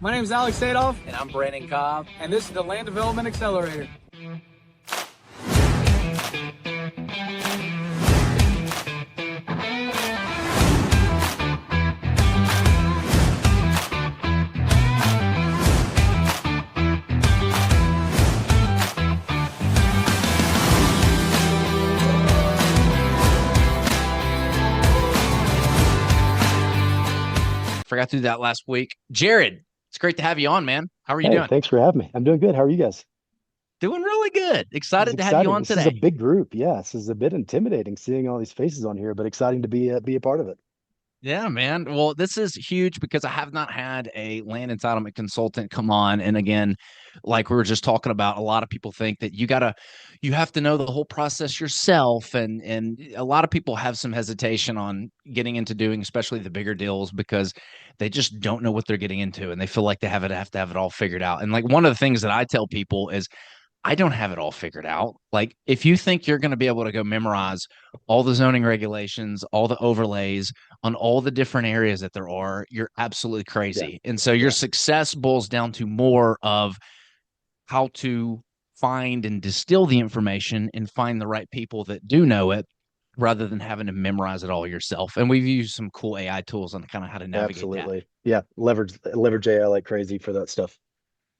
My name is Alex Sadoff, And I'm Brandon Cobb. and this is the Land Development Accelerator. Forgot to do that last week. Jared, it's great to have you on, man. How are you Hey, doing? thanks for having me. I'm doing good. How are you guys? Doing really good. This is Excited to have you exciting. on This is a today. big group. Yeah, this is a bit intimidating seeing all these faces on here, but exciting to be a part of it. Yeah, man. Well, this is huge because I have not had a land entitlement consultant come on. And again, like we were just talking about, a lot of people think that you have to know the whole process yourself. And a lot of people have some hesitation on getting into doing, especially the bigger deals, because they just don't know what they're getting into and they feel like they have to have it all figured out. And like one of the things that I tell people is I don't have it all figured out. Like, if you think you're going to be able to go memorize all the zoning regulations, all the overlays on all the different areas that there are, you're absolutely Yeah, crazy. And so your yeah, success boils down to more of how to find and distill the information and find the right people that do know it rather than having to memorize it all yourself. And we've used some cool AI tools on kind of how to navigate that. absolutely. Yeah, leverage AI like crazy for that stuff.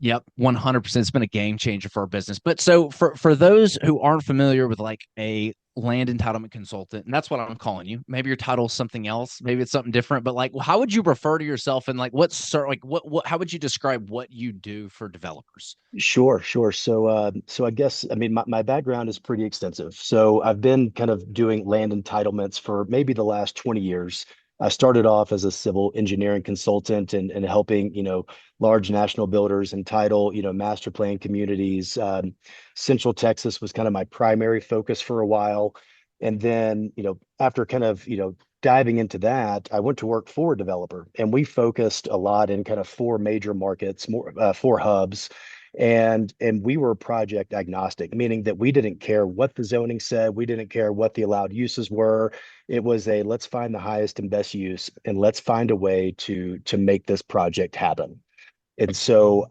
Yep, 100%. It's been a game changer for our business. But so for those who aren't familiar with like a land entitlement consultant, and that's what I'm calling you. Maybe your title is something else, maybe it's something different, but like how would you refer to yourself and like what's sort like what how would you describe what you do for developers? Sure, sure. So I guess I mean my background is pretty extensive. So I've been kind of doing land entitlements for maybe the last 20 years. I started off as a civil engineering consultant and helping, large national builders entitle, master plan communities. Central Texas was kind of my primary focus for a while. And then, after kind of, diving into that, I went to work for a developer and we focused a lot in kind of four major markets, four hubs and we were project agnostic, meaning that we didn't care what the zoning said, we didn't care what the allowed uses were. It was a let's find the highest and best use and let's find a way to make this project happen. And so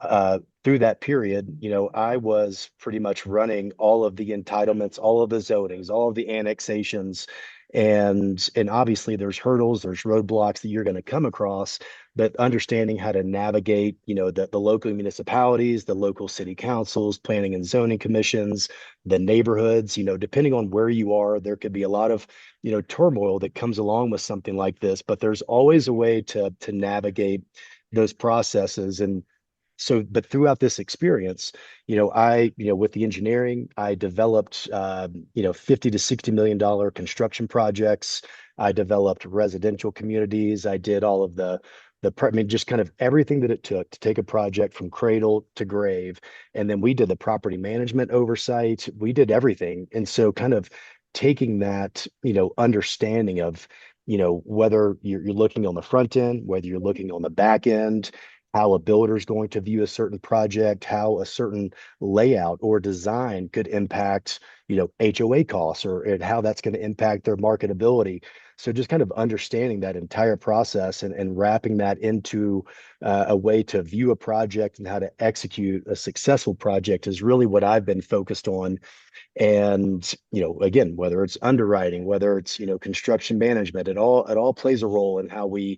through that period, I was pretty much running all of the entitlements, all of the zonings, all of the annexations. And obviously there's hurdles, there's roadblocks that you're going to come across, but understanding how to navigate, the local municipalities, the local city councils, planning and zoning commissions, the neighborhoods, depending on where you are, there could be a lot of, turmoil that comes along with something like this, but there's always a way to navigate those processes. And so, but throughout this experience, with the engineering, I developed, 50 to $60 million construction projects. I developed residential communities. I did all of I mean, just kind of everything that it took to take a project from cradle to grave. And then we did the property management oversight. We did everything. And so kind of taking that, understanding of, whether you're looking on the front end, whether you're looking on the back end, how a builder is going to view a certain project, how a certain layout or design could impact, HOA costs or and how that's going to impact their marketability. So just kind of understanding that entire process and wrapping that into a way to view a project and how to execute a successful project is really what I've been focused on. And again, whether it's underwriting, whether it's construction management, it all plays a role in how we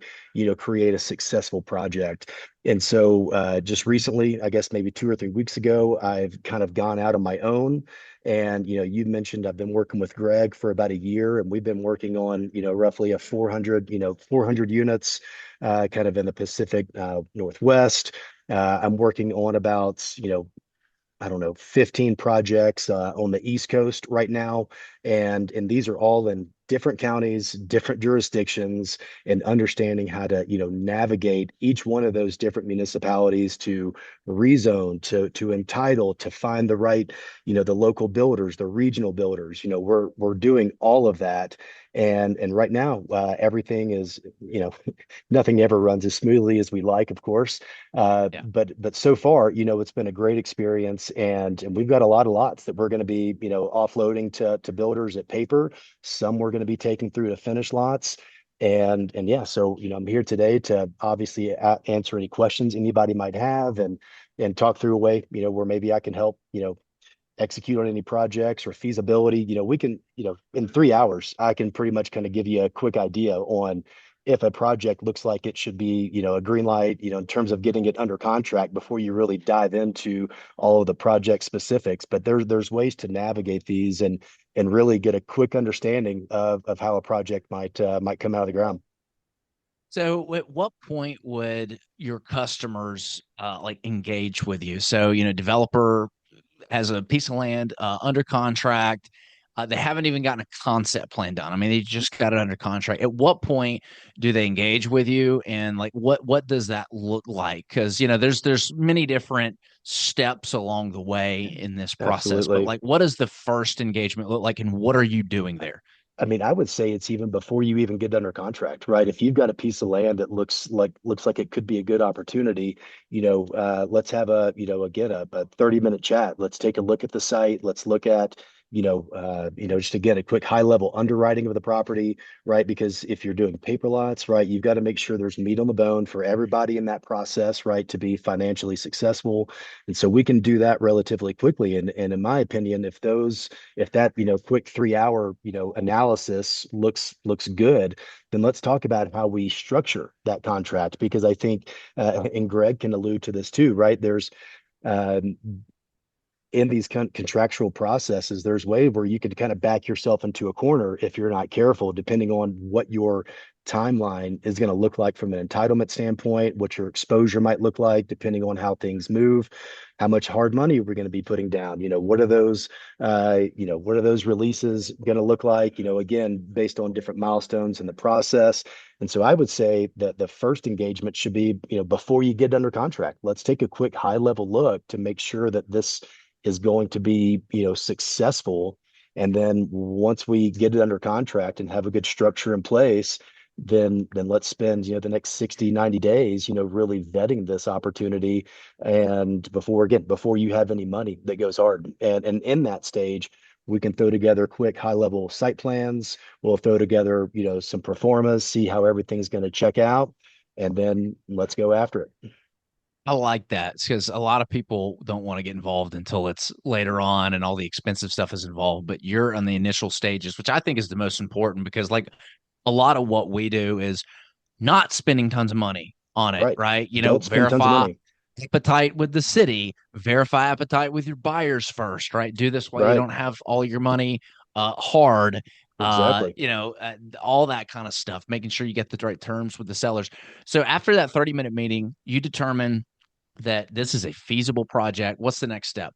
create a successful project. And so just recently, I guess maybe 2 or 3 weeks ago, I've kind of gone out on my own. And you mentioned I've been working with Greg for about a year, and we've been working on roughly a 400 units, kind of in the Pacific Northwest. I'm working on about I don't know, 15 projects on the East Coast right now. And these are all in different counties, different jurisdictions, and understanding how to, navigate each one of those different municipalities to rezone, to entitle, to find the right, the local builders, the regional builders. We're doing all of that. And right now, everything is, nothing ever runs as smoothly as we like, of course. Yeah. But so far, it's been a great experience, and we've got a lot of lots that we're going to be, offloading to builders at paper. Some we're going to be taking through to finish lots. And yeah, so I'm here today to obviously answer any questions anybody might have, and talk through a way where maybe I can help execute on any projects or feasibility. We can, in 3 hours, I can pretty much kind of give you a quick idea on if a project looks like it should be, a green light, in terms of getting it under contract before you really dive into all of the project specifics. But there's ways to navigate these and really get a quick understanding of how a project might come out of the ground. So, at what point would your customers like engage with you? So, developer has a piece of land under contract. They haven't even gotten a concept plan done. I mean, they just got it under contract. At what point do they engage with you, and like what does that look like? Because there's many different steps along the way in this process. But Absolutely. like, what does the first engagement look like, and what are you doing there? I mean, I would say it's even before you even get under contract, right? If you've got a piece of land that looks like it could be a good opportunity, let's have again a 30-minute chat. Let's take a look at the site. Let's look at just again a quick high level underwriting of the property, right? Because if you're doing paper lots, right, you've got to make sure there's meat on the bone for everybody in that process, right, to be financially successful. And so we can do that relatively quickly. And in my opinion, if that quick 3 hour analysis looks good, then let's talk about how we structure that contract, because I think and Greg can allude to this too, right? There's um, in these contractual processes, there's way where you could kind of back yourself into a corner if you're not careful, depending on what your timeline is going to look like from an entitlement standpoint, what your exposure might look like, depending on how things move, how much hard money we're going to be putting down. What are those releases going to look like? Again, based on different milestones in the process. And so I would say that the first engagement should be, before you get under contract, let's take a quick high level look to make sure that this is going to be, successful. And then once we get it under contract and have a good structure in place, then let's spend, the next 60, 90 days, really vetting this opportunity. And before you have any money that goes hard. And in that stage, we can throw together quick high level site plans. We'll throw together, some performas, see how everything's going to check out, and then let's go after it. I like that because a lot of people don't want to get involved until it's later on and all the expensive stuff is involved. But you're on the initial stages, which I think is the most important because, like, a lot of what we do is not spending tons of money on it, Right. right? Don't spend tons of Verify money. appetite with the city, verify appetite with your buyers first, right? Do this while you Right. don't have all your money hard, Exactly. all that kind of stuff, making sure you get the right terms with the sellers. So after that 30-minute meeting, you determine that this is a feasible project. What's the next step?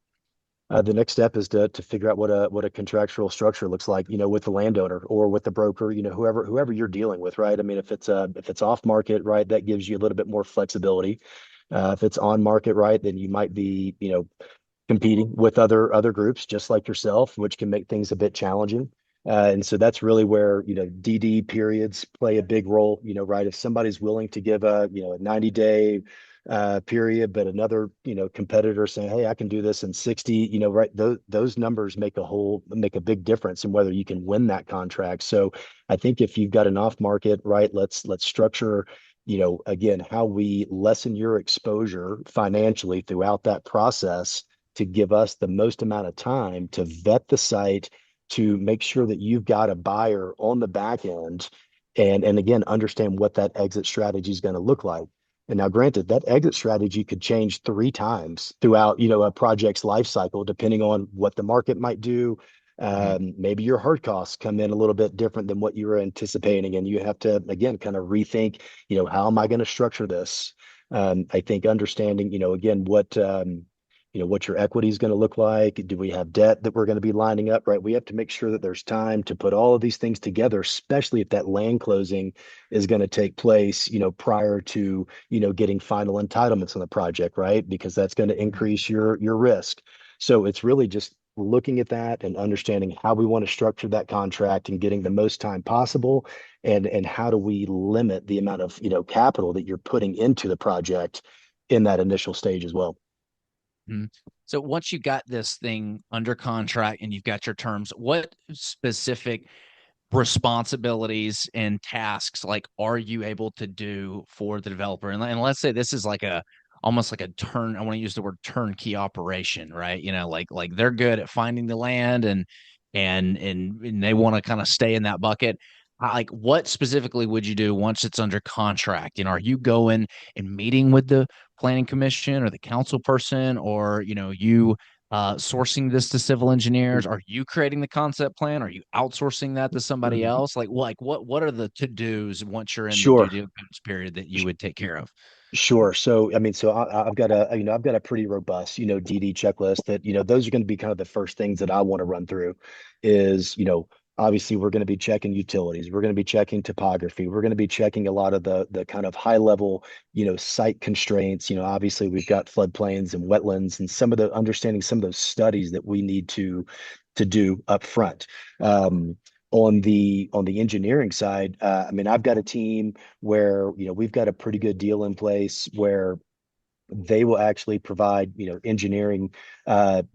The next step is to figure out what a contractual structure looks like, with the landowner or with the broker, whoever you're dealing with, right? I mean, if it's off market, right, that gives you a little bit more flexibility. If it's on market, right, then you might be, competing with other groups just like yourself, which can make things a bit challenging. And so that's really where, DD periods play a big role, right? If somebody's willing to give a 90-day period, but another, competitor saying, hey, I can do this in 60, right? Those numbers make a big difference in whether you can win that contract. So I think if you've got an off market, right, let's structure, again, how we lessen your exposure financially throughout that process to give us the most amount of time to vet the site, to make sure that you've got a buyer on the back end, and again, understand what that exit strategy is going to look like. And now, granted, that exit strategy could change 3 times throughout, a project's life cycle, depending on what the market might do. Mhm. Maybe your hard costs come in a little bit different than what you were anticipating, and you have to again kind of rethink, how am I going to structure this? I think understanding, again, what your equity is going to look like. Do we have debt that we're going to be lining up, right? We have to make sure that there's time to put all of these things together, especially if that land closing is going to take place, prior to, getting final entitlements on the project, right? Because that's going to increase your risk. So it's really just looking at that and understanding how we want to structure that contract and getting the most time possible, and how do we limit the amount of, capital that you're putting into the project in that initial stage as well. Mhm. So once you got this thing under contract and you've got your terms, what specific responsibilities and tasks like are you able to do for the developer? And let's say this is like a almost like a turn, I want to use the word turnkey operation, right? Like they're good at finding the land and they want to kind of stay in that bucket. Like what specifically would you do once it's under contract? Are you going and meeting with the planning commission or the council person, or you sourcing this to civil engineers? Are you creating the concept plan? Are you outsourcing that to somebody Mhm. else? Like what are the to-dos once you're in the due Sure. diligence period that you would take care of? Sure. So, I mean, I've got I've got a pretty robust, DD checklist that, those are going to be kind of the first things that I want to run through is, obviously we're going to be checking utilities. We're going to be checking topography. We're going to be checking a lot of the kind of high level, site constraints. Obviously we've got floodplains and wetlands and some of the understanding some of those studies that we need to do up front. On the engineering side, I mean, I've got a team where we've got a pretty good deal in place where they will actually provide engineering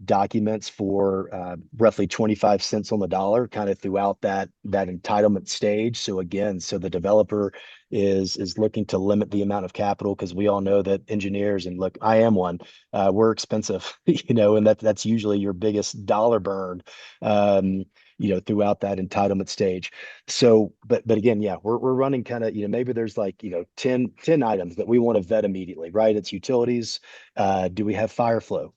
documents for roughly 25 cents on the dollar kind of throughout that entitlement stage. So again, so the developer is looking to limit the amount of capital because we all know that engineers, and look, I am one, we're expensive, and that's usually your biggest dollar burn, throughout that entitlement stage. So, but again, yeah, we're running kind of, maybe there's like, 10 items that we want to vet immediately, right? It's utilities. Do we have fire flow?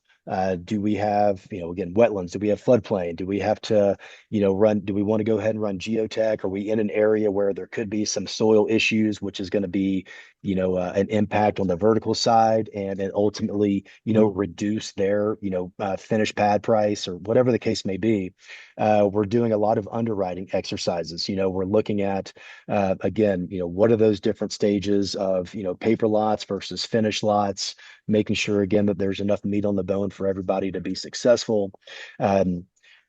Do we have, again, wetlands? Do we have floodplain? Do we have to, do we want to go ahead and run geotech? Are we in an area where there could be some soil issues, which is going to be, an impact on the vertical side and ultimately, reduce their, finished pad price or whatever the case may be. We're doing a lot of underwriting exercises. We're looking at, again, what are those different stages of, paper lots versus finished lots, making sure, again, that there's enough meat on the bone for everybody to be successful. Um,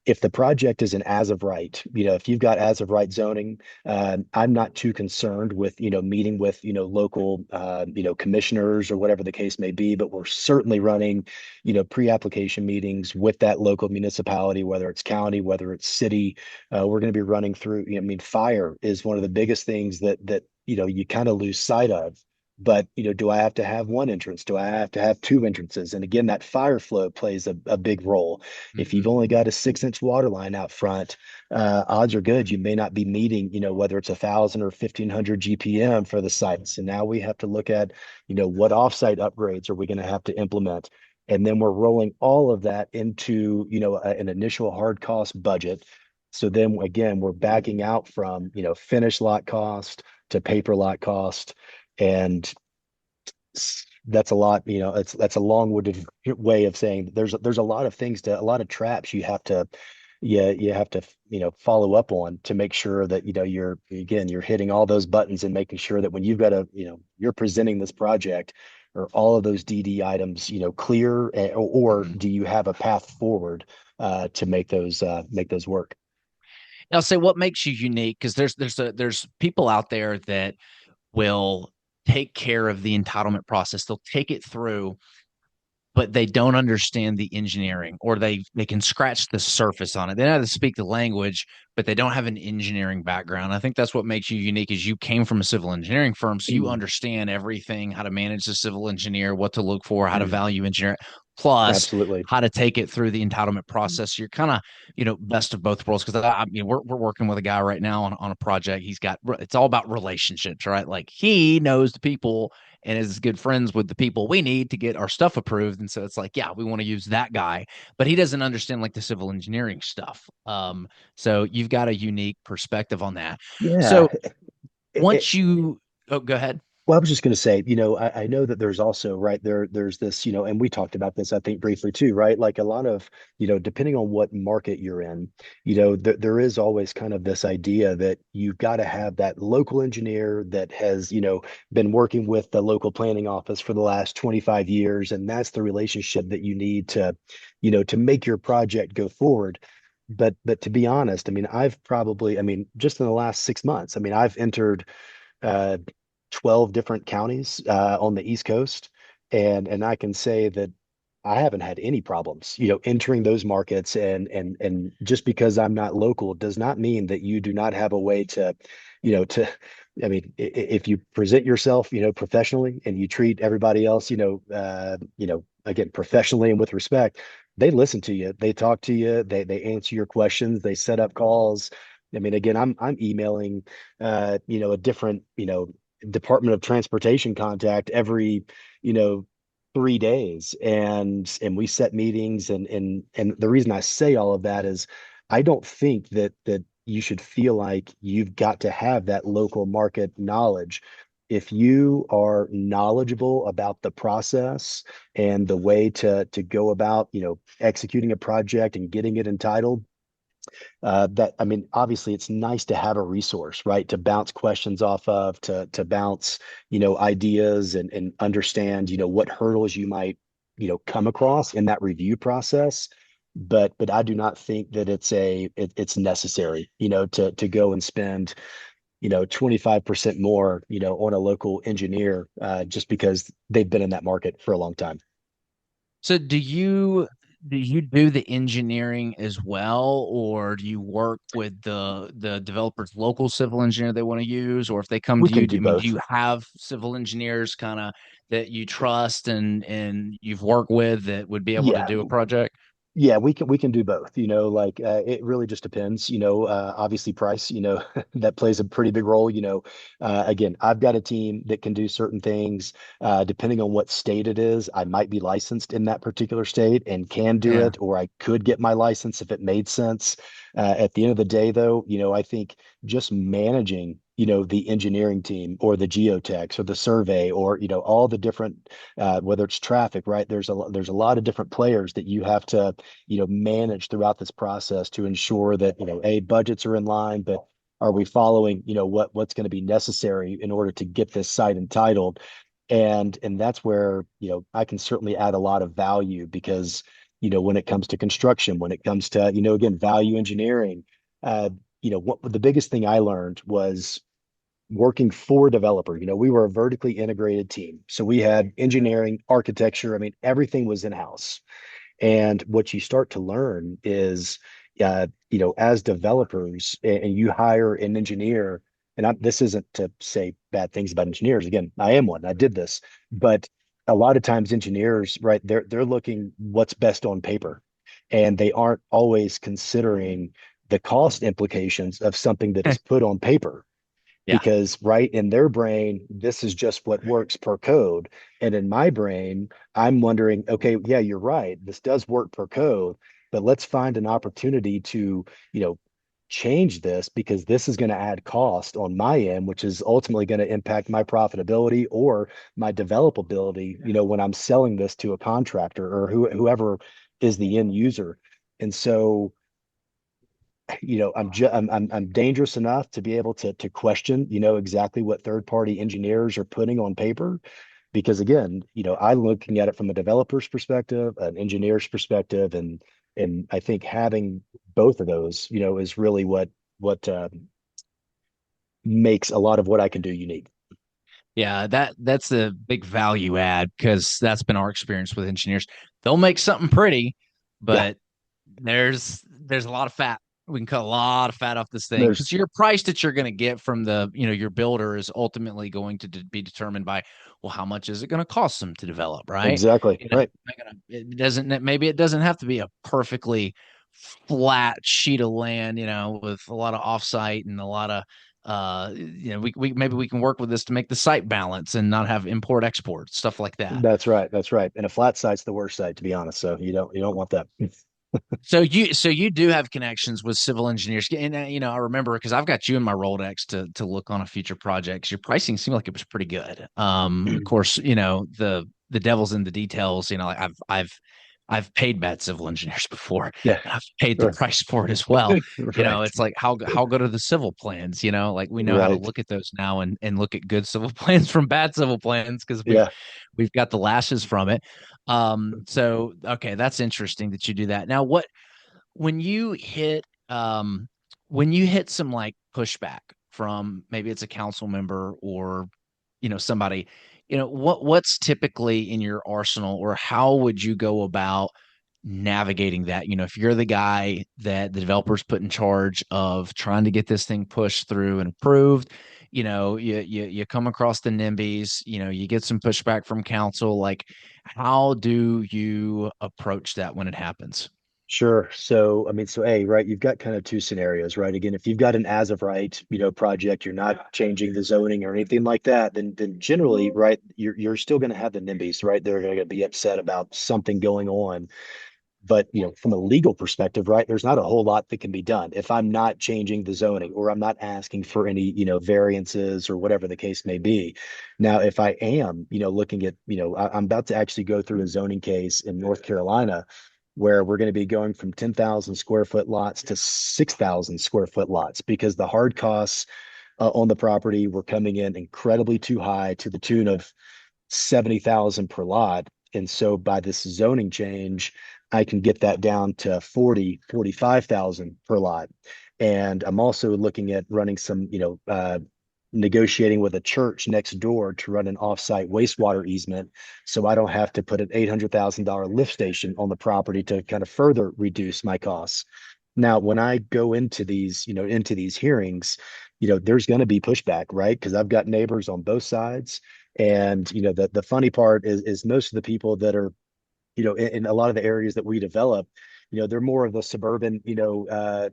if the project is an as of right, if you've got as of right zoning, I'm not too concerned with, meeting with, local, commissioners or whatever the case may be, but we're certainly running, pre-application meetings with that local municipality, whether it's county, whether it's city. We're going to be running through, I mean, fire is one of the biggest things that, you kind of lose sight of. But, do I have to have one entrance? Do I have to have two entrances? And again, that fire flow plays a big role. If you've Mhm. only got a 6-inch water line out front, odds are good you may not be meeting, whether it's 1,000 or 1,500 GPM for the sites. And now we have to look at, what offsite upgrades are we going to have to implement? And then we're rolling all of that into, an initial hard cost budget. So then again, we're backing out from, finished lot cost to paper lot cost. And that's a lot, that's a long-winded way of saying there's a lot of things a lot of traps you have to, yeah, you have to, follow up on to make sure that, you're hitting all those buttons and making sure that when you've got you're presenting this project or all of those DD items, clear, or Mhm. do you have a path forward to make those work? Now, say what makes you unique, because there's people out there that will take care of the entitlement process. They'll take it through, but they don't understand the engineering, or they can scratch the surface on it. They know how to speak the language, but they don't have an engineering background. I think that's what makes you unique is you came from a civil engineering firm, so you Mm, understand everything, how to manage the civil engineer, what to look for, how to mm, value engineer, plus absolutely. how to take it through the entitlement process. You're kind of, best of both worlds. Because we're working with a guy right now on a project. It's all about relationships, right? Like he knows the people and is good friends with the people we need to get our stuff approved. And so it's like, yeah, we want to use that guy, but he doesn't understand like the civil engineering stuff. So you've got a unique perspective on that. Yeah. So once you, oh, go ahead. Well, I was just going to say, I know that there's also, right, there's this, and we talked about this, I think, briefly too, right? Like a lot of, depending on what market you're in, there is always kind of this idea that you've got to have that local engineer that has, been working with the local planning office for the last 25 years. And that's the relationship that you need to, to make your project go forward. But to be honest, I mean, I mean, just in the last 6 months, I mean, I've entered uh, 12 different counties on the East Coast. And I can say that I haven't had any problems, entering those markets, and just because I'm not local does not mean that you do not have a way to, to, I mean, if you present yourself, professionally, and you treat everybody else, again, professionally and with respect, they listen to you, they talk to you, they answer your questions, they set up calls. I mean, again, I'm emailing, a different, Department of Transportation contact every, you know, 3 days, and we set meetings, and the reason I say all of that is I don't think that you should feel like you've got to have that local market knowledge. If you are knowledgeable about the process and the way to go about, executing a project and getting it entitled, that I mean, obviously, it's nice to have a resource, right, to bounce questions off of, to bounce, ideas, and understand, what hurdles you might, come across in that review process. But I do not think that it's necessary, to go and spend, 25% more, on a local engineer, just because they've been in that market for a long time. So do you do the engineering as well, or do you work with the developer's local civil engineer they want to use, or if they come We to can you, do I mean, do both. you have civil engineers kind of that you trust and you've worked with that would be able to Yeah, do a project? yeah, we can do both. Like, it really just depends. Obviously price. That plays a pretty big role. Again, I've got a team that can do certain things. Depending on what state it is, I might be licensed in that particular state and can do Yeah. it, or I could get my license if it made sense. At the end of the day, though, I think just managing, the engineering team or the geotechs or the survey, or all the different, whether it's traffic, right? There's a lot of different players that you have to, manage throughout this process to ensure that, budgets are in line, but are we following, what's going to be necessary in order to get this site entitled? And that's where, I can certainly add a lot of value because, when it comes to construction, when it comes to, again, value engineering, uh, what the biggest thing I learned was working for a developer. We were a vertically integrated team. So we had engineering, architecture. I mean, everything was in-house. And what you start to learn is, as developers, and you hire an engineer, and this isn't to say bad things about engineers. Again, I am one. I did this, but a lot of times engineers, right, they're looking what's best on paper, and they aren't always considering the cost implications of something that is put on paper, Yeah. because right in their brain, this is just what works per code. And in my brain, I'm wondering, okay, yeah, you're right. This does work per code, but let's find an opportunity to, you know, change this, because this is going to add cost on my end, which is ultimately going to impact my profitability or my developability, when I'm selling this to a contractor or whoever is the end user. And so, I'm dangerous enough to be able to question, exactly what third party engineers are putting on paper, because again, I'm looking at it from a developer's perspective, an engineer's perspective, and I think having both of those, is really what makes a lot of what I can do unique. Yeah, that's a big value add because that's been our experience with engineers. They'll make something pretty, Yeah, but there's a lot of fat. We can cut a lot of fat off this thing because there's your price that you're going to get from your builder is ultimately going to be determined by, well, how much is it going to cost them to develop, right? exactly right. It doesn't, maybe it doesn't have to be a perfectly flat sheet of land, with a lot of offsite and a lot of we maybe we can work with this to make the site balance and not have import export stuff like that. That's right. That's right. And a flat site's the worst site, to be honest. So you don't want that. So you do have connections with civil engineers, and I remember because I've got you in my Rolodex to look on a future project. Your pricing seemed like it was pretty good. Of course, the devil's in the details. Like I've paid bad civil engineers before, Yeah, and I've paid the right. price for it as well. Right. It's like how good are the civil plans? Like we know how to Right. look at those now and look at good civil plans from bad civil plans because Yeah. we've got the lashes from it. So okay, that's interesting that you do that. Now, when you hit when you hit some like pushback from maybe it's a council member or somebody, what's typically in your arsenal, or how would you go about navigating that? If you're the guy that the developers put in charge of trying to get this thing pushed through and approved, you come across the NIMBYs, you get some pushback from council. Like, how do you approach that when it happens? Sure. So, I mean, so A, right, you've got kind of two scenarios, right? Again, if you've got an as of right, project, you're not changing the zoning or anything like that, then generally, right, you're still going to have the NIMBYs, right? They're going to be upset about something going on. But, from a legal perspective, right, there's not a whole lot that can be done if I'm not changing the zoning or I'm not asking for any, variances or whatever the case may be. Now, if I am, looking at, I'm about to actually go through a zoning case in North Carolina where we're going to be going from 10,000 square foot lots to 6,000 square foot lots because the hard costs on the property were coming in incredibly too high to the tune of 70,000 per lot. And so by this zoning change, I can get that down to 45,000 per lot. And I'm also looking at running some, negotiating with a church next door to run an offsite wastewater easement. So I don't have to put an $800,000 lift station on the property to kind of further reduce my costs. Now, when I go into these hearings, there's going to be pushback, right? Because I've got neighbors on both sides. And the funny part is most of the people that are in a lot of the areas that we develop, they're more of the suburban,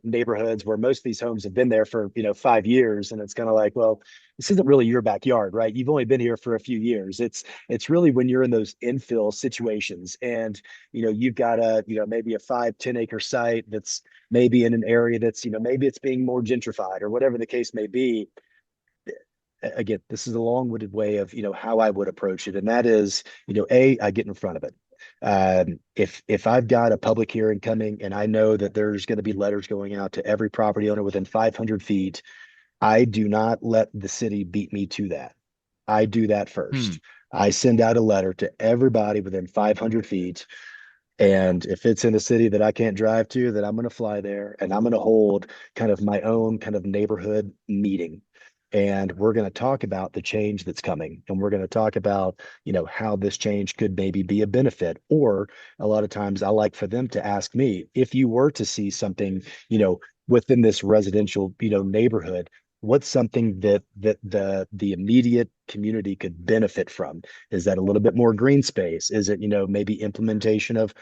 neighborhoods where most of these homes have been there for, 5 years. And it's kind of like, well, this isn't really your backyard, right? You've only been here for a few years. It's really when you're in those infill situations and, you've got maybe a 5-10 acre site that's maybe in an area that's, maybe it's being more gentrified or whatever the case may be. Again, this is a long-winded way of, how I would approach it. And that is, I get in front of it. If I've got a public hearing coming and I know that there's going to be letters going out to every property owner within 500 feet, I do not let the city beat me to that. I do that Hmm. first. I send out a letter to everybody within 500 feet. And if it's in a city that I can't drive to, then I'm going to fly there and I'm going to hold kind of my own kind of neighborhood meeting. And we're going to talk about the change that's coming. And we're going to talk about, how this change could maybe be a benefit. Or a lot of times I like for them to ask me if you were to see something, within this residential, neighborhood, what's something that the immediate community could benefit from? Is that a little bit more green space? Is it, maybe implementation of,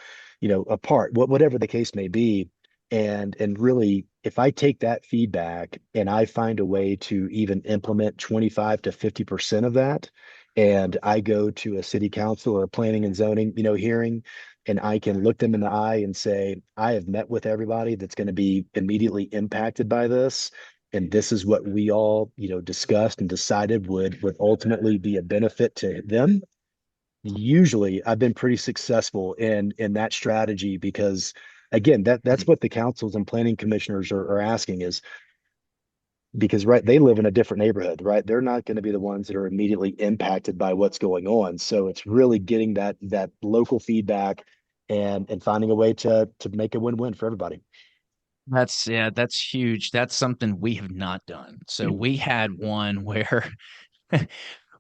a part, whatever the case may be. And really, if I take that feedback and I find a way to even implement 25 to 50% of that, and I go to a city council or a planning and zoning, hearing, and I can look them in the eye and say, I have met with everybody that's going to be immediately impacted by this. And this is what we all, discussed and decided would ultimately be a benefit to them. Usually I've been pretty successful in that strategy because again, that's what the councils and planning commissioners are asking is because right, they live in a different neighborhood, right? They're not going to be the ones that are immediately impacted by what's going on. So it's really getting that local feedback and finding a way to make a win-win for everybody. That's huge. That's something we have not done. So we had one where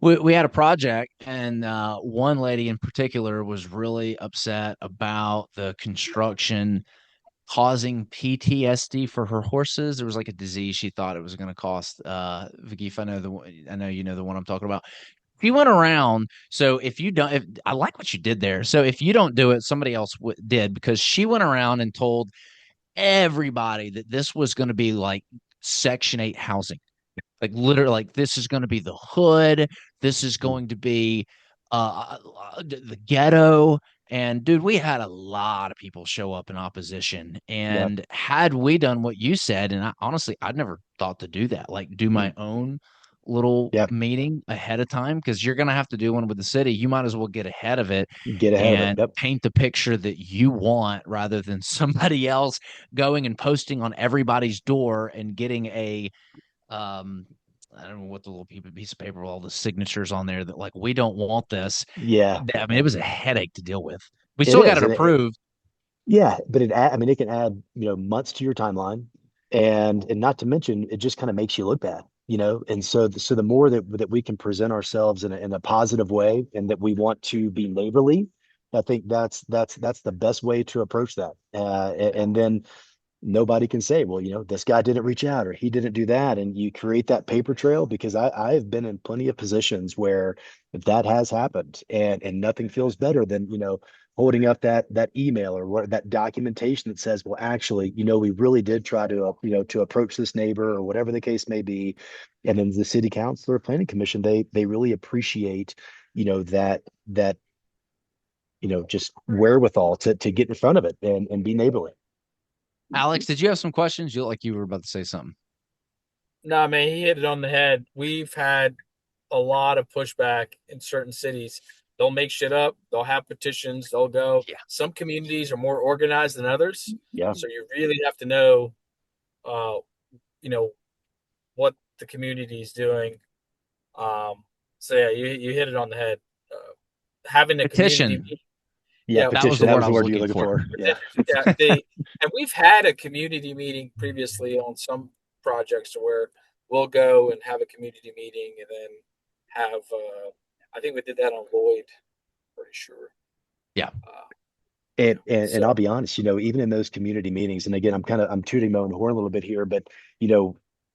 we had a project, and one lady in particular was really upset about the construction causing PTSD for her horses. There was like a disease she thought it was going to cost. Vicky, if I know you know the one I'm talking about. She went around. So if you don't, if I like what you did there. So if you don't do it, somebody else did, because she went around and told everybody that this was going to be like Section 8 housing. Like literally, like this is going to be the hood. This is going to be the ghetto. And dude, we had a lot of people show up in opposition. Yep. And had we done what you said, and honestly, I'd never thought to do that, like do my own little Yep. meeting ahead of time, because you're going to have to do one with the city. You might as well get ahead of it Get ahead of it. and Yep. paint the picture that you want, rather than somebody else going and posting on everybody's door and getting a um I don't know what the little piece of paper with all the signatures on there that, like, we don't want this. Yeah. I mean, it was a headache to deal with. We It still got is. it approved. Yeah, but I mean, it can add, months to your timeline, and not to mention, it just kind of makes you look bad. And so the more that we can present ourselves in a positive way, and that we want to be neighborly, I think that's the best way to approach that. And then nobody can say, well, this guy didn't reach out or he didn't do that. And you create that paper trail, because I've been in plenty of positions where that has happened, and nothing feels better than, holding up that email or what that documentation that says, well, actually, we really did try to, to approach this neighbor or whatever the case may be. And then the city council or planning commission, they really appreciate, that, just wherewithal to get in front of it and be neighborly. Alex, did you have some questions? You look like you were about to say something. Nah, man, he hit it on the head. We've had a lot of pushback in certain cities. They'll make shit up. They'll have petitions. They'll go. Yeah. Some communities are more organized than others. Yeah. So you really have to know, uh, you know, what the community is doing. So yeah, you hit it on the head. Having a community, Petition. Yeah, yeah, That was petition. the That word was I the was word you're looking looking for. for. Yeah. yeah, and we've had a community meeting previously on some projects where we'll go and have a community meeting and then have I think we did that on Lloyd, pretty sure. Yeah. And So I'll be honest, even in those community meetings, and again, I'm tooting my own horn a little bit here, but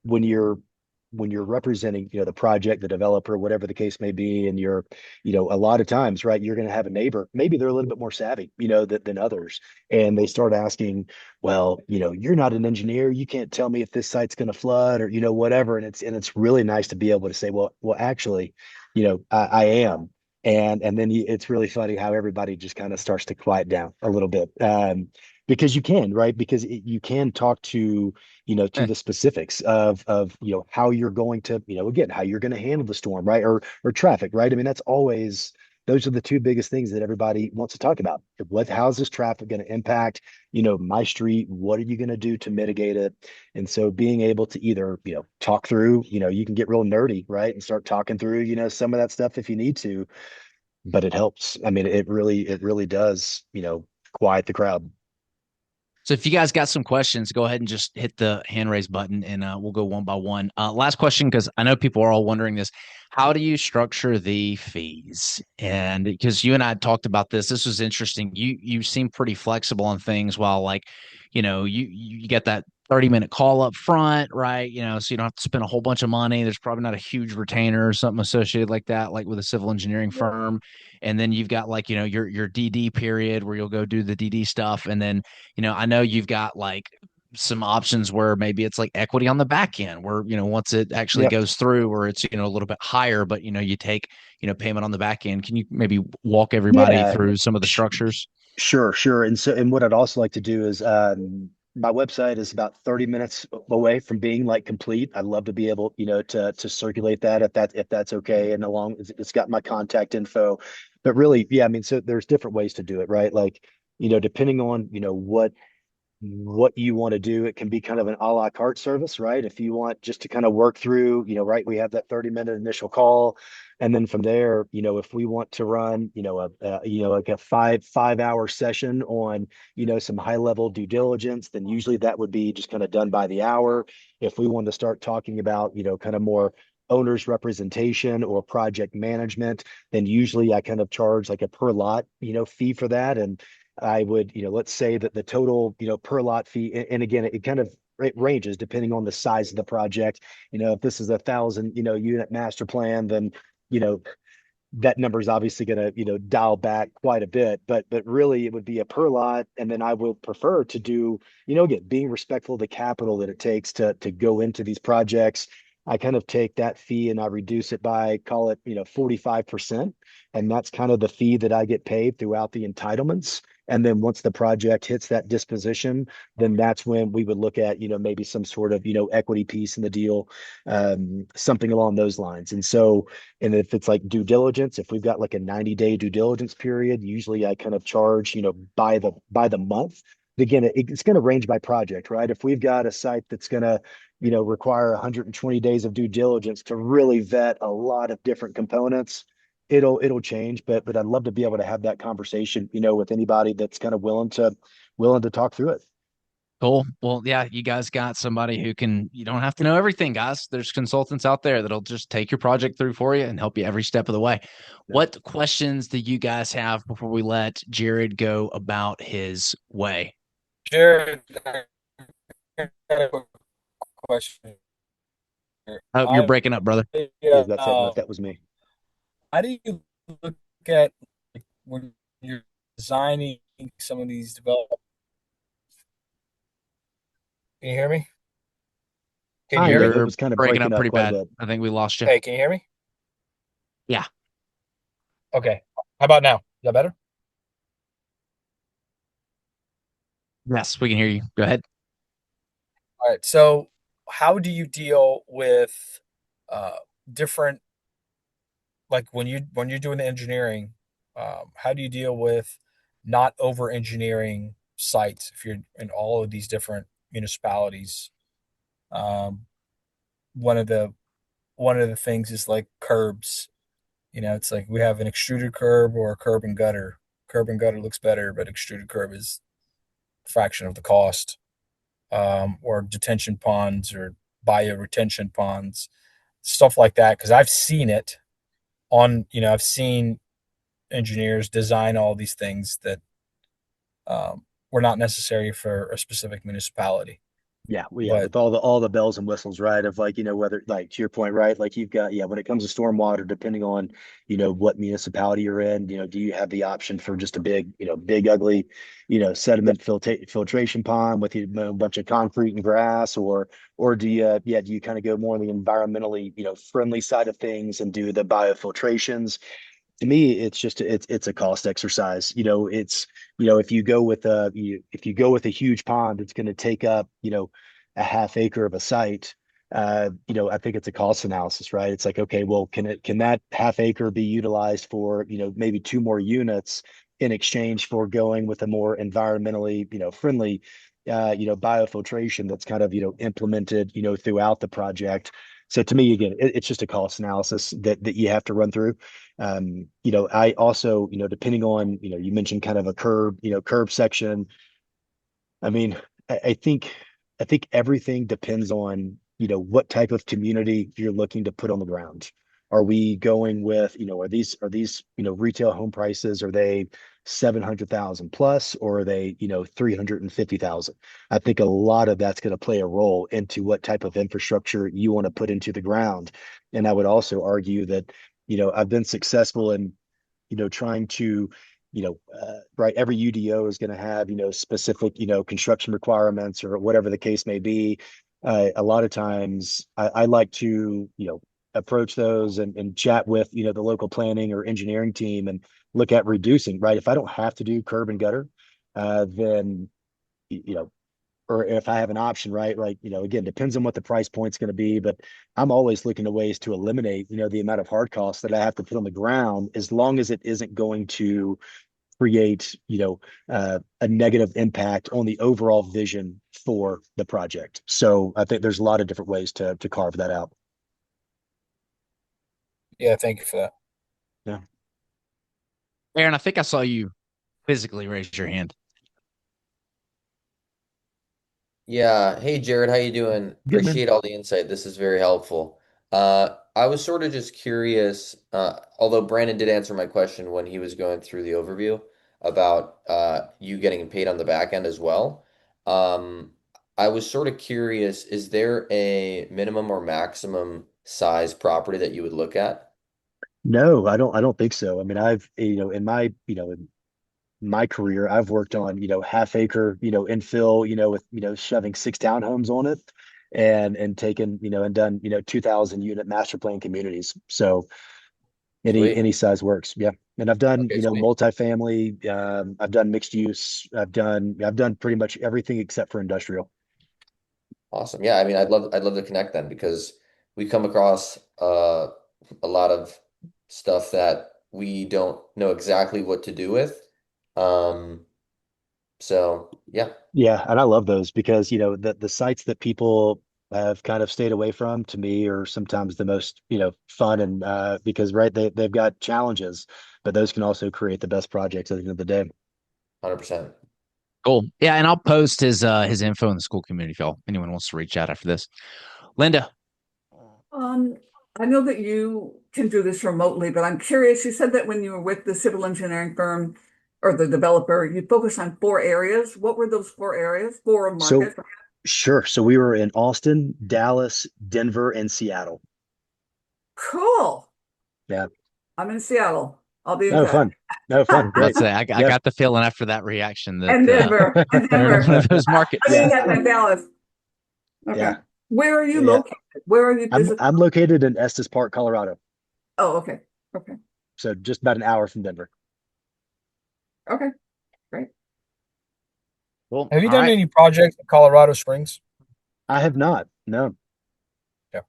when you're representing, the project, the developer, whatever the case may be, and you're, a lot of times, right, you're going to have a neighbor, maybe they're a little bit more savvy, than others, and they start asking, well, you're not an engineer, you can't tell me if this site's going to flood or, whatever, and it's really nice to be able to say, well, actually, I am. And then it's really funny how everybody just kind of starts to quiet down a little bit, because you can, right? Because you can talk to, to Eh, the specifics of how you're going to, again, how you're going to handle the storm, right? Or traffic, right? I mean, that's always, those are the two biggest things that everybody wants to talk about. How's this traffic going to impact, my street? What are you going to do to mitigate it? And so being able to either, talk through, you can get real nerdy, right? And start talking through, some of that stuff if you need to, but it helps. I mean, it really does, quiet the crowd. So if you guys got some questions, go ahead and just hit the hand raise button and we'll go one by one. Last question, because I know people are all wondering this. How do you structure the fees? And because you and I talked about this was interesting. You seem pretty flexible on things while like, you get that 30-minute call up front, right? So you don't have to spend a whole bunch of money. There's probably not a huge retainer or something associated like that, like with a civil engineering firm. And then you've got like, your DD period where you'll go do the DD stuff. And then I know you've got like some options where maybe it's like equity on the back end where, once it actually Yep. goes through or it's, a little bit higher, but, you take, payment on the back end. Can you maybe walk everybody Yeah. through some of the sh- structures? sure. And what I'd also like to do is, my website is about 30 minutes away from being like complete. I'd love to be able, to circulate that if that's okay. And along, it's got my contact info. But really, yeah, I mean, so there's different ways to do it, right? Like, depending on, what you want to do. It can be kind of an a la carte service, right? If you want just to kind of work through, right, we have that 30-minute initial call. And then from there, if we want to run, like a five-hour session on, some high level due diligence, then usually that would be just kind of done by the hour. If we want to start talking about, kind of more owner's representation or project management, then usually I kind of charge like a per lot, fee for that. And I would, let's say that the total, per lot fee, and again, it kind of it ranges depending on the size of the project. If this is 1,000, unit master plan, then, you know, that number is obviously going to, dial back quite a bit, but really it would be a per lot. And then I would prefer to do, again, being respectful of the capital that it takes to go into these projects. I kind of take that fee and I reduce it by, call it, 45%. And that's kind of the fee that I get paid throughout the entitlements. And then once the project hits that disposition, then that's when we would look at, maybe some sort of, equity piece in the deal, something along those lines. And if it's like due diligence, if we've got like a 90-day due diligence period, usually I kind of charge, by the month. Again, it's going to range by project, right? If we've got a site that's going to, require 120 days of due diligence to really vet a lot of different components, it'll change. But I'd love to be able to have that conversation, with anybody that's kind of willing to talk through it. Cool. Well, yeah, you guys got somebody who can, you don't have to know everything, guys. There's consultants out there that'll just take your project through for you and help you every step of the way. Yeah. What questions do you guys have before we let Jared go about his way? Jared, I got a quick question here. Oh, you're breaking up, brother. Yes, that's it. No, that was me. How do you look at, like, when you're designing some of these developments? Can you hear me? Can you hear Kind me? of. It You're was kind of breaking breaking up up pretty quite a bad. bit. I think we lost you. Hey, can you hear me? Yeah. Okay. How about now? Is that better? Yes, we can hear you. Go ahead. All right. So, how do you deal with uh, different, like when you're doing the engineering? How do you deal with not over engineering sites if you're in all of these different municipalities? Um, one of the one of the things is like curbs. It's like we have an extruded curb or a curb and gutter. Curb and gutter looks better, but extruded curb is a fraction of the cost. Or detention ponds or bioretention ponds, stuff like that. Because I've seen it I've seen engineers design all these things that were not necessary for a specific municipality. Yeah, well, yeah, But with all the bells and whistles, right? Of like, whether like to your point, right? Like you've got, yeah, when it comes to stormwater, depending on, what municipality you're in, do you have the option for just a big, big ugly, sediment filtration pond with a bunch of concrete and grass, or do you kind of go more on the environmentally, friendly side of things and do the biofiltrations? To me, it's a cost exercise. If you go with a huge pond, it's going to take up a half acre of a site. I think it's a cost analysis, right? It's like, okay, well, can that half acre be utilized for maybe two more units in exchange for going with a more environmentally friendly biofiltration that's kind of implemented throughout the project. So to me, again, it's just a cost analysis that you have to run through. I also, depending on, you mentioned kind of a curb section. I mean, I think everything depends on, what type of community you're looking to put on the ground. Are we going with, are these, retail home prices, are they 700,000 plus, or are they, 350,000? I think a lot of that's going to play a role into what type of infrastructure you want to put into the ground. And I would also argue that, I've been successful in, trying to right, every UDO is going to have specific construction requirements or whatever the case may be. A lot of times I like to approach those and chat with the local planning or engineering team and look at reducing, right? If I don't have to do curb and gutter, then you know or if I have an option, right? Like, again, depends on what the price point's going to be, but I'm always looking to ways to eliminate, the amount of hard costs that I have to put on the ground, as long as it isn't going to create, a negative impact on the overall vision for the project. So I think there's a lot of different ways to carve that out. yeah, thank you for that. Yeah. Aaron, I think I saw you physically raise your hand. Yeah. Hey, Jared, how you doing? Good, man. Appreciate all the insight. This is very helpful. I was sort of just curious, although Brandon did answer my question when he was going through the overview about you getting paid on the back end as well. Um, I was sort of curious, is there a minimum or maximum size property that you would look at? No, I don't think so. I mean, I've, in my career, I've worked on, half acre, infill, with, shoving six townhomes on it and taken, and done, 2,000 unit master plan communities. So Sweet. any size works. Yeah. And I've done, Okay, sweet. multifamily, I've done mixed use. I've done pretty much everything except for industrial. Awesome. Yeah, I mean, I'd love to connect then because we come across a lot of stuff that we don't know exactly what to do with. Um, so yeah, Yeah, and I love those because the sites that people have kind of stayed away from, to me, are sometimes the most fun, and because, right, they've got challenges, but those can also create the best projects at the end of the day. 100%. Cool. Yeah, and I'll post his info in the school community if y'all anyone wants to reach out after this. Linda. Um, I know that you can do this remotely, but I'm curious. You said that when you were with the civil engineering firm or the developer, you focused on 4 areas. What were those 4 areas? Four So markets. sure. So we were in Austin, Dallas, Denver, and Seattle. Cool. Yeah. I'm in Seattle. I'll be in No touch. fun. No fun. Great. Let's say I Yeah. got the feeling after that reaction that And Denver. And they're in Denver. one of those I markets. mean, that's in Dallas. Okay. Yeah. Where are you Yeah. located? Where are you visiting? I'm located in Estes Park, Colorado. Oh, okay. Okay. So just about an hour from Denver. Okay. Great. Cool. Have you All done right. any projects in Colorado Springs? I have not. No. Yeah.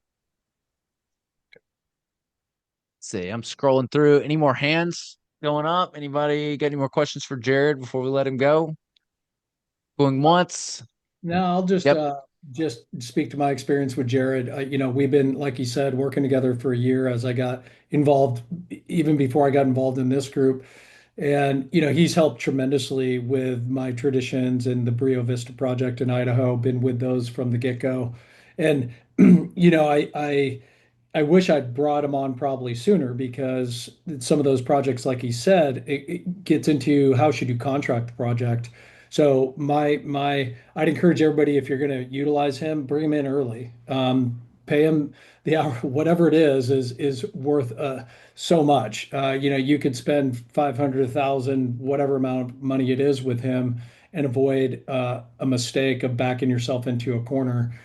Let's see. I'm scrolling through. Any more hands going up? Anybody got any more questions for Jared before we let him go? Going once. No, I'll Yep. just speak to my experience with Jared. We've been, like you said, working together for a year as I got involved, even before I got involved in this group. And, he's helped tremendously with my traditions and the Brio Vista project in Idaho, been with those from the get-go. And, I wish I'd brought him on probably sooner because some of those projects, like he said, it gets into how should you contract the project. So I'd encourage everybody if you're going to utilize him, bring him in early. Pay him the hour, whatever it is worth so much. You could spend 500, 1,000, whatever amount of money it is with him, and avoid a mistake of backing yourself into a corner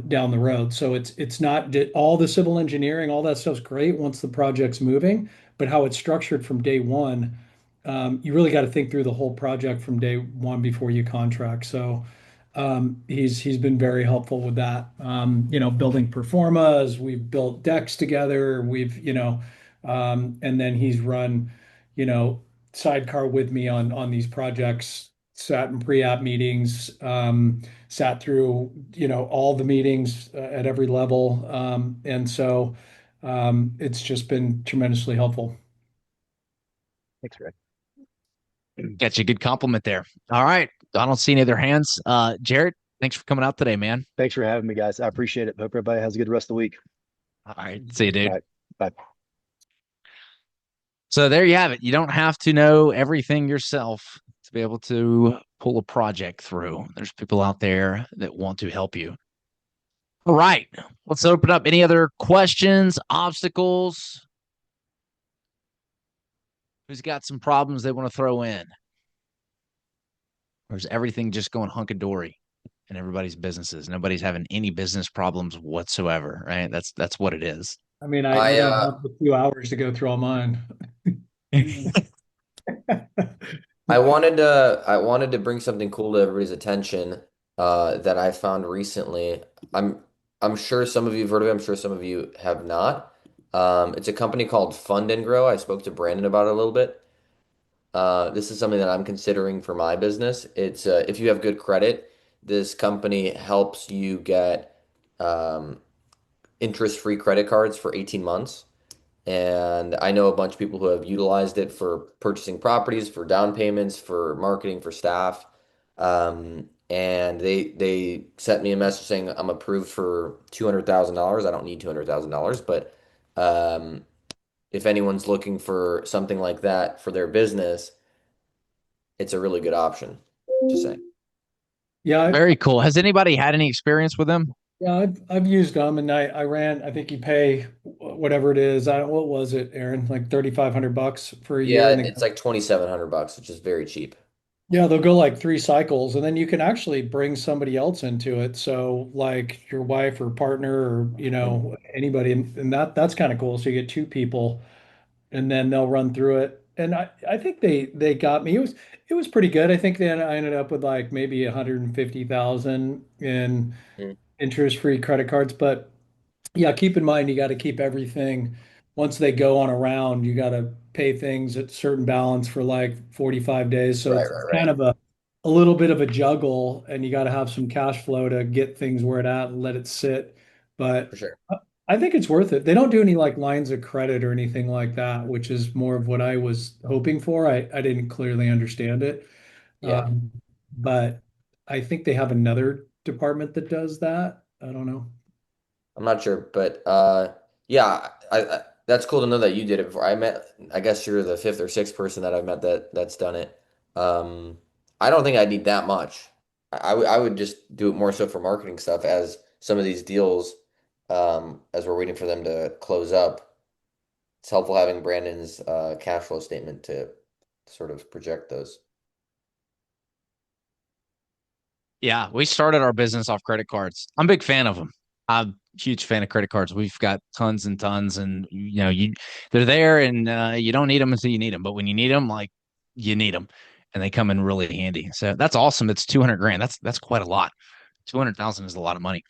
down the road. So it's not all the civil engineering, all that stuff's great once the project's moving, but how it's structured from day one, you really got to think through the whole project from day one before you contract. So he's been very helpful with that. Building performas, we've built decks together. And then he's run, you know, sidecar with me on these projects. Sat in pre-app meetings, sat through, all the meetings at every level, and so it's just been tremendously helpful. Thanks, Rick. Got you a good compliment there. All right. I don't see any other hands. Jared, thanks for coming out today, man. Thanks for having me, guys. I appreciate it. Hope everybody has a good rest of the week. All right. See you, dude. All right. Bye. So there you have it. You don't have to know everything yourself to be able to pull a project through. There's people out there that want to help you. All right. Let's open up. Any other questions, obstacles? Who's got some problems they want to throw in? Or is everything just going hunky-dory in everybody's businesses? Nobody's having any business problems whatsoever, right? That's what it is. I mean, I don't have a few hours to go through all mine. I wanted to bring something cool to everybody's attention that I found recently. I'm sure some of you have heard of it. I'm sure some of you have not. It's a company called Fund and Grow. I spoke to Brandon about it a little bit. This is something that I'm considering for my business. It's if you have good credit, this company helps you get interest-free credit cards for 18 months. And I know a bunch of people who have utilized it for purchasing properties, for down payments, for marketing, for staff. And they sent me a message saying I'm approved for $200,000. I don't need $200,000, but if anyone's looking for something like that for their business, it's a really good option to say. Yeah, Very cool. Has anybody had any experience with them? yeah, I've used them, and I ran. I think you pay whatever it is. What was it, Aaron? Like $3,500 for a year, Yeah, and it's like $2,700, which is very cheap. yeah, they'll go like 3 cycles, and then you can actually bring somebody else into it. So like your wife or partner or anybody, and that's kind of cool. So you get two people, and then they'll run through it. And I think they got me. It was pretty good. I think then I ended up with like maybe 150,000 in Mm. interest-free credit cards. But yeah, keep in mind you got to keep everything once they go on a round, you got to pay things at certain balance for like 45 days. So Right, it's right, kind right. of a little bit of a juggle, and you got to have some cash flow to get things where it at and let it sit. For But sure. I think it's worth it. They don't do any like lines of credit or anything like that, which is more of what I was hoping for. I didn't clearly understand it. Yeah. but I think they have another department that does that. I don't know. I'm not sure, but yeah, that's cool to know that you did it before. I guess you're the fifth or sixth person that I've met that's done it. Um, I don't think I need that much. I would just do it more so for marketing stuff as some of these deals, as we're waiting for them to close up. It's helpful having Brandon's cash flow statement to sort of project those. Yeah, we started our business off credit cards. I'm a big fan of them. I'm a huge fan of credit cards. We've got tons and tons, and they're there, and you don't need them until you need them. But when you need them, like you need them, and they come in really handy. So that's awesome. It's 200 grand. That's quite a lot. 200,000 is a lot of money.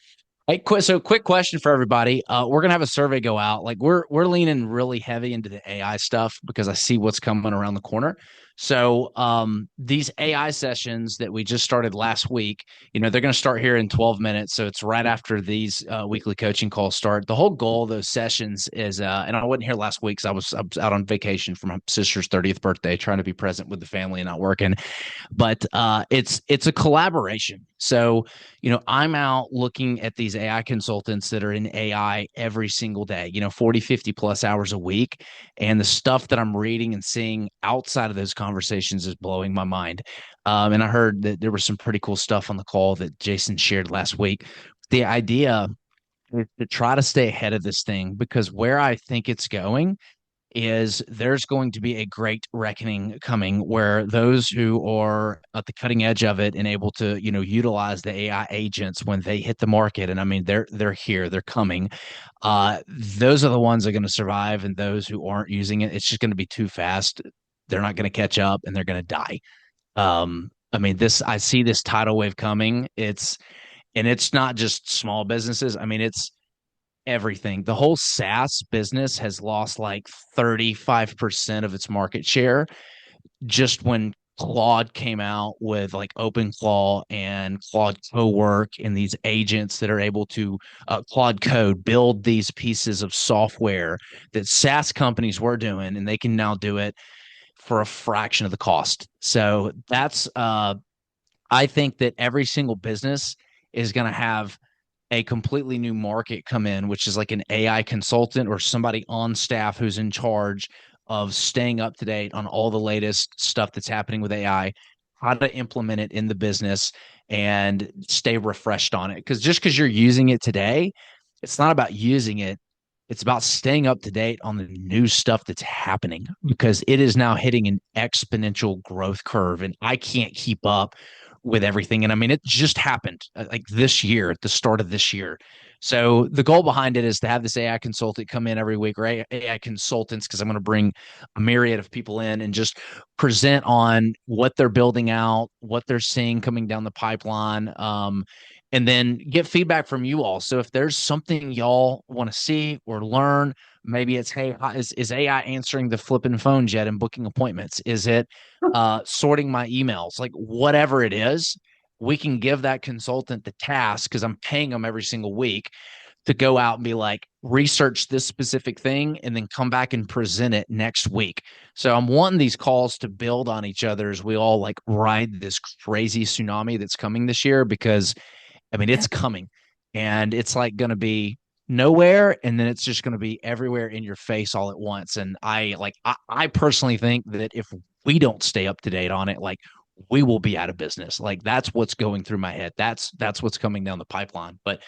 Hey, quick question for everybody. We're gonna have a survey go out. Like we're leaning really heavy into the AI stuff because I see what's coming around the corner. So these AI sessions that we just started last week, they're gonna start here in 12 minutes. So it's right after these weekly coaching calls start. The whole goal of those sessions is, and I wasn't here last week because I was out on vacation for my sister's 30th birthday, trying to be present with the family and not working. But it's a collaboration. So I'm out looking at these AI consultants that are in AI every single day, 40, 50 plus hours a week. And the stuff that I'm reading and seeing outside of those conversations is blowing my mind. And I heard that there was some pretty cool stuff on the call that Jason shared last week. The idea is to try to stay ahead of this thing because where I think it's going is there's going to be a great reckoning coming where those who are at the cutting edge of it and able to utilize the AI agents when they hit the market, and I mean they're here, they're coming, those are the ones that are going to survive, and those who aren't using it, it's just going to be too fast. They're not going to catch up and they're going to die. I mean, this I see this tidal wave coming. It's not just small businesses. I mean, it's everything. The whole SaaS business has lost like 35% of its market share just when Claude came out with like OpenClaw and Claude Cowork and these agents that are able to Claude Code build these pieces of software that SaaS companies were doing, and they can now do it for a fraction of the cost. So that's I think that every single business is going to have a completely new market come in, which is like an AI consultant or somebody on staff who's in charge of staying up to date on all the latest stuff that's happening with AI, how to implement it in the business and stay refreshed on it. Because just because you're using it today, it's not about using it. It's about staying up to date on the new stuff that's happening because it is now hitting an exponential growth curve, and I can't keep up with everything. And I mean, it just happened like this year, at the start of this year. So the goal behind it is to have this AI consultant come in every week, or AI consultants, because I'm going to bring a myriad of people in and just present on what they're building out, what they're seeing coming down the pipeline, and then get feedback from you all. So if there's something y'all want to see or learn, maybe it's, hey, is AI answering the flipping phones yet and booking appointments? Is it sorting my emails? Like whatever it is, we can give that consultant the task because I'm paying them every single week to go out and be like, research this specific thing and then come back and present it next week. So I'm wanting these calls to build on each other as we all like ride this crazy tsunami that's coming this year, because I mean, it's coming and it's like going to be nowhere. And then it's just going to be everywhere in your face all at once. And I personally think that if we don't stay up to date on it, like we will be out of business. Like that's what's going through my head. That's what's coming down the pipeline. But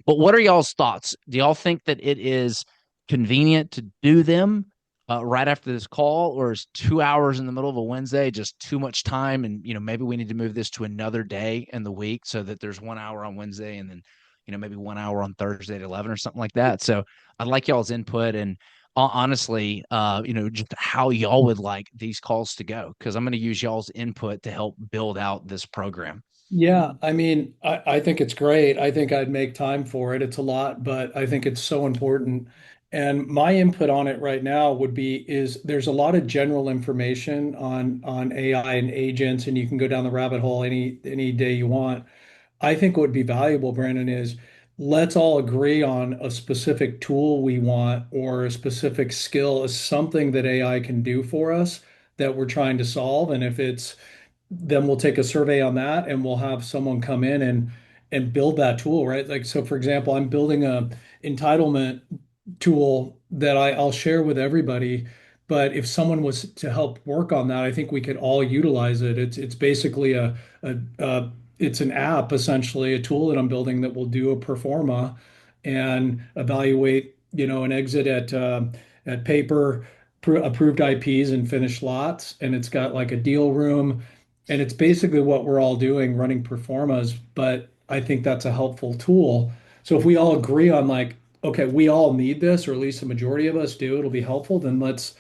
what are y'all's thoughts? Do y'all think that it is convenient to do them right after this call, or is 2 hours in the middle of a Wednesday just too much time? And maybe we need to move this to another day in the week so that there's 1 hour on Wednesday and then maybe 1 hour on Thursday at 11 or something like that. So I'd like y'all's input and honestly, just how y'all would like these calls to go, because I'm going to use y'all's input to help build out this program. Yeah, I mean, I think it's great. I think I'd make time for it. It's a lot, but I think it's so important. And my input on it right now would be is there's a lot of general information on AI and agents, and you can go down the rabbit hole any day you want. I think what would be valuable, Brandon, is let's all agree on a specific tool we want or a specific skill as something that AI can do for us that we're trying to solve. And if it's then we'll take a survey on that and we'll have someone come in and build that tool, right? Like, so for example, I'm building a entitlement tool that I'll share with everybody. But if someone was to help work on that, I think we could all utilize it. It's basically a it's an app, essentially a tool that I'm building that will do a performa and evaluate, an exit at paper approved IPs and finished lots, and it's got like a deal room, and it's basically what we're all doing, running performas. But I think that's a helpful tool. So if we all agree on like, okay, we all need this, or at least the majority of us do, it'll be helpful, then let's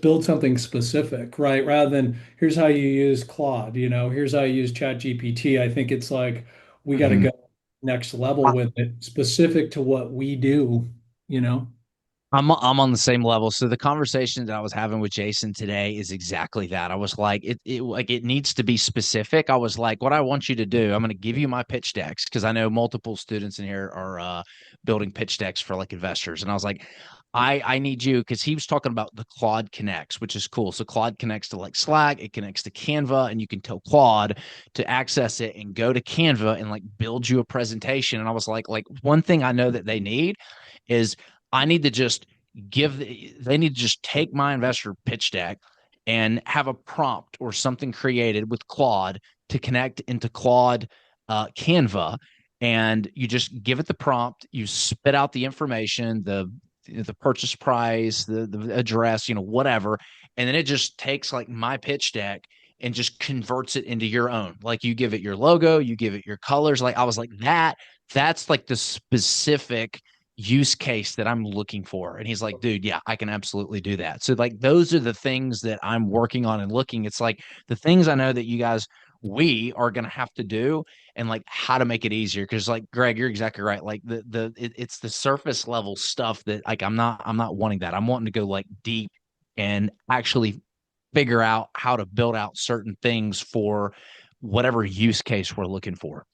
build something specific, right? Rather than here's how you use Claude, here's how you use Chat GPT. I think it's like we got to Mhm. go next level with it, specific to what we do, you know? I'm on the same level. So the conversation that I was having with Jason today is exactly that. I was like, it needs to be specific. I was like, what I want you to do, I'm going to give you my pitch decks because I know multiple students in here are building pitch decks for like investors, and I was like, I need you, because he was talking about the Claude connects, which is cool. So Claude connects to like Slack, it connects to Canva, and you can tell Claude to access it and go to Canva and like build you a presentation. And I was like one thing I know that they need is I need to just they need to just take my investor pitch deck and have a prompt or something created with Claude to connect into Claude Canva. And you just give it the prompt, you spit out the information, the purchase price, the address, whatever. And then it just takes like my pitch deck and just converts it into your own. Like you give it your logo, you give it your colors. Like I was like, that's like the specific use case that I'm looking for. And he's like, dude, yeah, I can absolutely do that. So like those are the things that I'm working on and looking. It's like the things I know that we are going to have to do, and like how to make it easier. Cause like Greg, you're exactly right. Like it's the surface level stuff that like I'm not wanting that. I'm wanting to go like deep and actually figure out how to build out certain things for whatever use case we're looking for.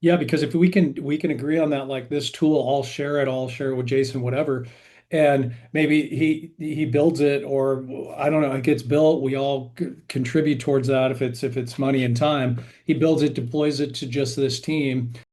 Yeah, because if we can agree on that, like this tool, I'll share it with Jason, whatever. And maybe he builds it, or I don't know, it gets built. We all contribute towards that if it's money and time. He builds it, deploys it to just this team.